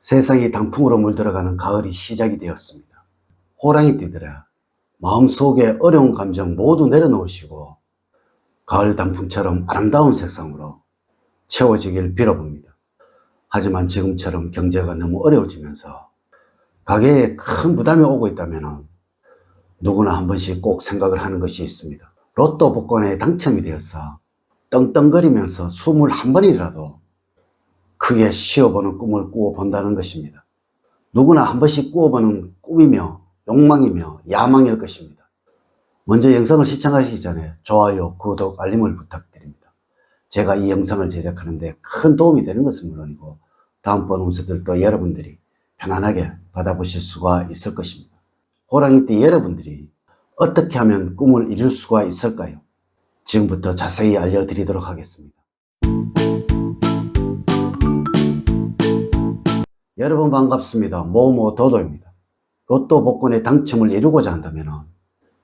세상이 단풍으로 물들어가는 가을이 시작이 되었습니다. 호랑이띠들아, 마음속에 어려운 감정 모두 내려놓으시고 가을 단풍처럼 아름다운 세상으로 채워지길 빌어봅니다. 하지만 지금처럼 경제가 너무 어려워지면서 가게에 큰 부담이 오고 있다면 누구나 한 번씩 꼭 생각을 하는 것이 있습니다. 로또 복권에 당첨이 되어서 떵떵거리면서 숨을 한 번이라도 크게 쉬어보는 꿈을 꾸어본다는 것입니다. 누구나 한 번씩 꾸어보는 꿈이며 욕망이며 야망일 것입니다. 먼저 영상을 시청하시기 전에 좋아요, 구독, 알림을 부탁드립니다. 제가 이 영상을 제작하는데 큰 도움이 되는 것은 물론이고 다음번 운세들도 여러분들이 편안하게 받아보실 수가 있을 것입니다. 호랑이띠 여러분들이 어떻게 하면 꿈을 이룰 수가 있을까요? 지금부터 자세히 알려드리도록 하겠습니다. 여러분 반갑습니다. 모모도도입니다. 로또 복권의 당첨을 이루고자 한다면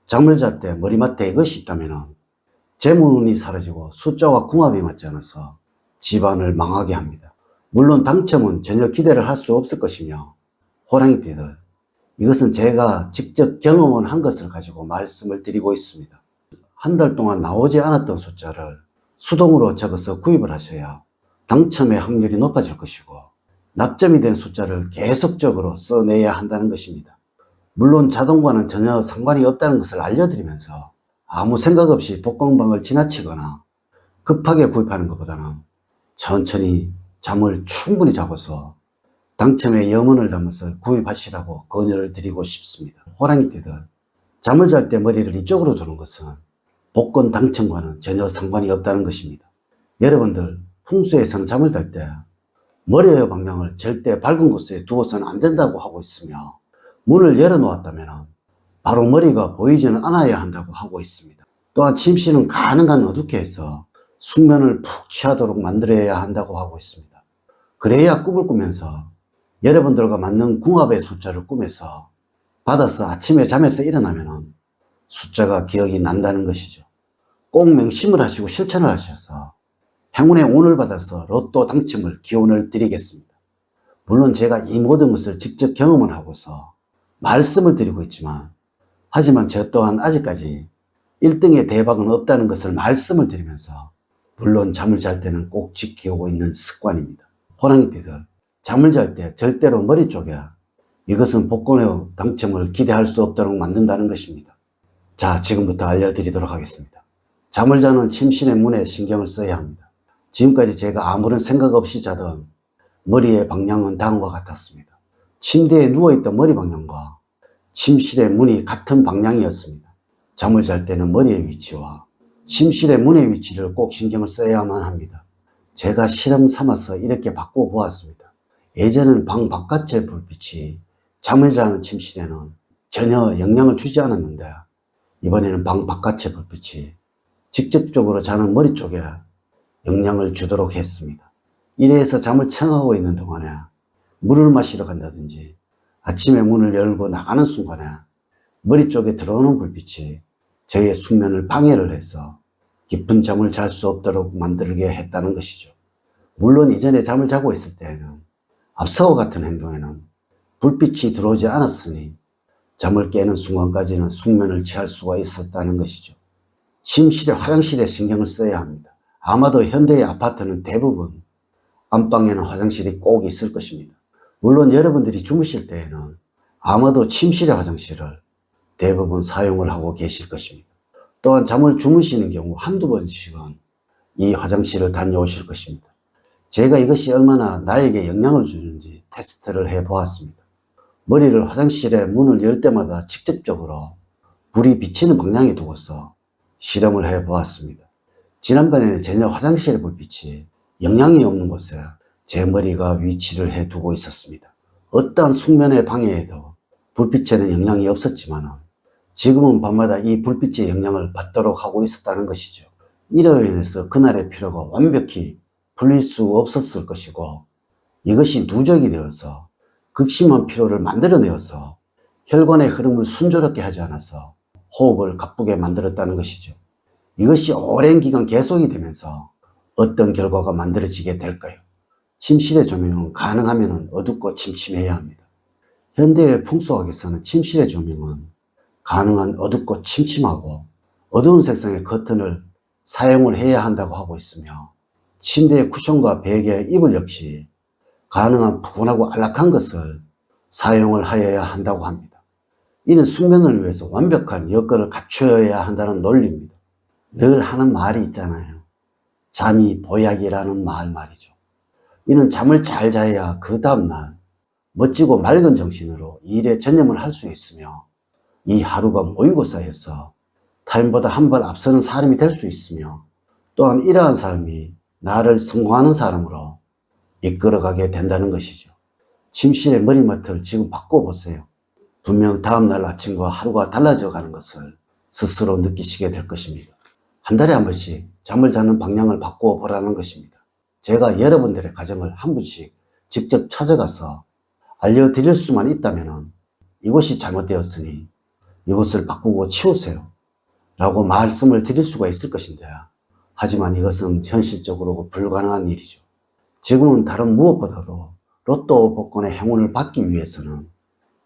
잠을 잘 때 머리맡에 이것이 있다면 재물운이 사라지고 숫자와 궁합이 맞지 않아서 집안을 망하게 합니다. 물론 당첨은 전혀 기대를 할 수 없을 것이며 호랑이띠들, 이것은 제가 직접 경험을 한 것을 가지고 말씀을 드리고 있습니다. 한 달 동안 나오지 않았던 숫자를 수동으로 적어서 구입을 하셔야 당첨의 확률이 높아질 것이고 낙점이 된 숫자를 계속적으로 써내야 한다는 것입니다. 물론 자동과는 전혀 상관이 없다는 것을 알려드리면서 아무 생각 없이 복권방을 지나치거나 급하게 구입하는 것보다는 천천히 잠을 충분히 자고서 당첨의 염원을 담아서 구입하시라고 권유를 드리고 싶습니다. 호랑이띠들, 잠을 잘 때 머리를 이쪽으로 두는 것은 복권 당첨과는 전혀 상관이 없다는 것입니다. 여러분들 풍수에서는 잠을 잘 때 머리의 방향을 절대 밝은 곳에 두어서는 안 된다고 하고 있으며 문을 열어놓았다면 바로 머리가 보이지는 않아야 한다고 하고 있습니다. 또한 침실은 가능한 어둡게 해서 숙면을 푹 취하도록 만들어야 한다고 하고 있습니다. 그래야 꿈을 꾸면서 여러분들과 맞는 궁합의 숫자를 꿈에서 받아서 아침에 잠에서 일어나면 숫자가 기억이 난다는 것이죠. 꼭 명심을 하시고 실천을 하셔서 행운의 운을 받아서 로또 당첨을 기원을 드리겠습니다. 물론 제가 이 모든 것을 직접 경험을 하고서 말씀을 드리고 있지만 하지만 저 또한 아직까지 1등의 대박은 없다는 것을 말씀을 드리면서 물론 잠을 잘 때는 꼭 지키고 있는 습관입니다. 호랑이띠들, 잠을 잘 때 절대로 머리 쪽에 이것은 복권의 당첨을 기대할 수 없도록 만든다는 것입니다. 자, 지금부터 알려드리도록 하겠습니다. 잠을 자는 침실의 문에 신경을 써야 합니다. 지금까지 제가 아무런 생각 없이 자던 머리의 방향은 다음과 같았습니다. 침대에 누워있던 머리 방향과 침실의 문이 같은 방향이었습니다. 잠을 잘 때는 머리의 위치와 침실의 문의 위치를 꼭 신경을 써야만 합니다. 제가 실험 삼아서 이렇게 바꾸어 보았습니다. 예전에는 방 바깥의 불빛이 잠을 자는 침실에는 전혀 영향을 주지 않았는데 이번에는 방 바깥의 불빛이 직접적으로 자는 머리 쪽에 영향을 주도록 했습니다. 이래서 잠을 청하고 있는 동안에 물을 마시러 간다든지 아침에 문을 열고 나가는 순간에 머리 쪽에 들어오는 불빛이 저의 숙면을 방해를 해서 깊은 잠을 잘 수 없도록 만들게 했다는 것이죠. 물론 이전에 잠을 자고 있을 때에는 앞서와 같은 행동에는 불빛이 들어오지 않았으니 잠을 깨는 순간까지는 숙면을 취할 수가 있었다는 것이죠. 침실에 화장실에 신경을 써야 합니다. 아마도 현대의 아파트는 대부분 안방에는 화장실이 꼭 있을 것입니다. 물론 여러분들이 주무실 때에는 아마도 침실의 화장실을 대부분 사용을 하고 계실 것입니다. 또한 잠을 주무시는 경우 한두 번씩은 이 화장실을 다녀오실 것입니다. 제가 이것이 얼마나 나에게 영향을 주는지 테스트를 해보았습니다. 머리를 화장실에 문을 열 때마다 직접적으로 불이 비치는 방향에 두고서 실험을 해보았습니다. 지난번에는 전혀 화장실의 불빛이 영향이 없는 곳에 제 머리가 위치를 해두고 있었습니다. 어떠한 숙면의 방해에도 불빛에는 영향이 없었지만 지금은 밤마다 이 불빛의 영향을 받도록 하고 있었다는 것이죠. 이로 인해서 그날의 피로가 완벽히 풀릴 수 없었을 것이고 이것이 누적이 되어서 극심한 피로를 만들어내어서 혈관의 흐름을 순조롭게 하지 않아서 호흡을 가쁘게 만들었다는 것이죠. 이것이 오랜 기간 계속이 되면서 어떤 결과가 만들어지게 될까요? 침실의 조명은 가능하면 어둡고 침침해야 합니다. 현대의 풍속학에서는 침실의 조명은 가능한 어둡고 침침하고 어두운 색상의 커튼을 사용을 해야 한다고 하고 있으며, 침대의 쿠션과 베개, 이불 역시 가능한 푸근하고 안락한 것을 사용을 하여야 한다고 합니다. 이는 숙면을 위해서 완벽한 여건을 갖추어야 한다는 논리입니다. 늘 하는 말이 있잖아요. 잠이 보약이라는 말 말이죠. 이는 잠을 잘 자야 그 다음날 멋지고 맑은 정신으로 일에 전념을 할 수 있으며, 이 하루가 모이고 쌓여서 타인보다 한 발 앞서는 사람이 될 수 있으며, 또한 이러한 삶이 나를 성공하는 사람으로 이끌어가게 된다는 것이죠. 침실의 머리맡을 지금 바꿔보세요. 분명 다음날 아침과 하루가 달라져 가는 것을 스스로 느끼시게 될 것입니다. 한 달에 한 번씩 잠을 자는 방향을 바꾸어 보라는 것입니다. 제가 여러분들의 가정을 한 분씩 직접 찾아가서 알려드릴 수만 있다면 이것이 잘못되었으니 이것을 바꾸고 치우세요 라고 말씀을 드릴 수가 있을 것인데, 하지만 이것은 현실적으로 불가능한 일이죠. 지금은 다른 무엇보다도 로또 복권의 행운을 받기 위해서는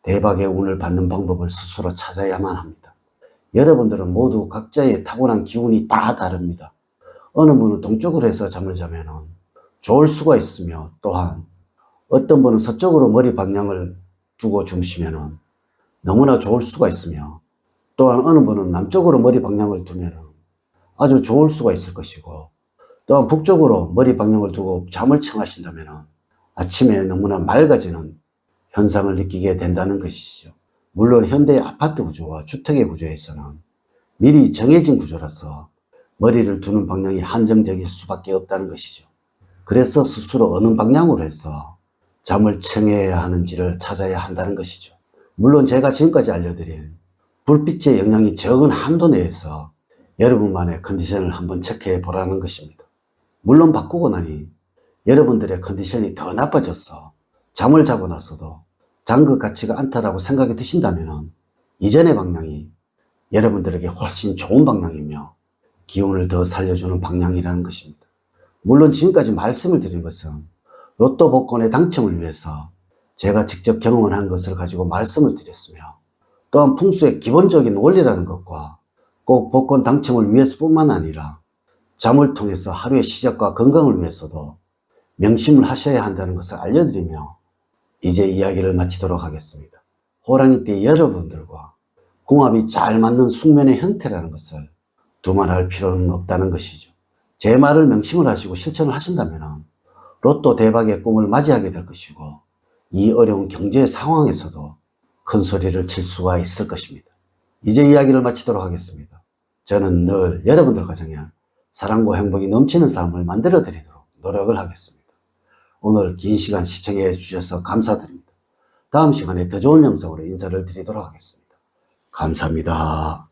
대박의 운을 받는 방법을 스스로 찾아야만 합니다. 여러분들은 모두 각자의 타고난 기운이 다 다릅니다. 어느 분은 동쪽으로 해서 잠을 자면 좋을 수가 있으며, 또한 어떤 분은 서쪽으로 머리 방향을 두고 주무시면 너무나 좋을 수가 있으며, 또한 어느 분은 남쪽으로 머리 방향을 두면 아주 좋을 수가 있을 것이고, 또한 북쪽으로 머리 방향을 두고 잠을 청하신다면 아침에 너무나 맑아지는 현상을 느끼게 된다는 것이죠. 물론 현대의 아파트 구조와 주택의 구조에서는 미리 정해진 구조라서 머리를 두는 방향이 한정적일 수밖에 없다는 것이죠. 그래서 스스로 어느 방향으로 해서 잠을 청해야 하는지를 찾아야 한다는 것이죠. 물론 제가 지금까지 알려드린 불빛의 영향이 적은 한도 내에서 여러분만의 컨디션을 한번 체크해 보라는 것입니다. 물론 바꾸고 나니 여러분들의 컨디션이 더 나빠져서 잠을 자고 나서도 잔 것 같지가 않다라고 생각이 드신다면 이전의 방향이 여러분들에게 훨씬 좋은 방향이며 기운을 더 살려주는 방향이라는 것입니다. 물론 지금까지 말씀을 드린 것은 로또 복권의 당첨을 위해서 제가 직접 경험을 한 것을 가지고 말씀을 드렸으며, 또한 풍수의 기본적인 원리라는 것과 꼭 복권 당첨을 위해서뿐만 아니라 잠을 통해서 하루의 시작과 건강을 위해서도 명심을 하셔야 한다는 것을 알려드리며 이제 이야기를 마치도록 하겠습니다. 호랑이띠 여러분들과 궁합이 잘 맞는 숙면의 형태라는 것을 두말할 필요는 없다는 것이죠. 제 말을 명심을 하시고 실천을 하신다면 로또 대박의 꿈을 맞이하게 될 것이고, 이 어려운 경제 상황에서도 큰 소리를 칠 수가 있을 것입니다. 이제 이야기를 마치도록 하겠습니다. 저는 늘 여러분들 가정에 사랑과 행복이 넘치는 삶을 만들어 드리도록 노력을 하겠습니다. 오늘 긴 시간 시청해 주셔서 감사드립니다. 다음 시간에 더 좋은 영상으로 인사를 드리도록 하겠습니다. 감사합니다.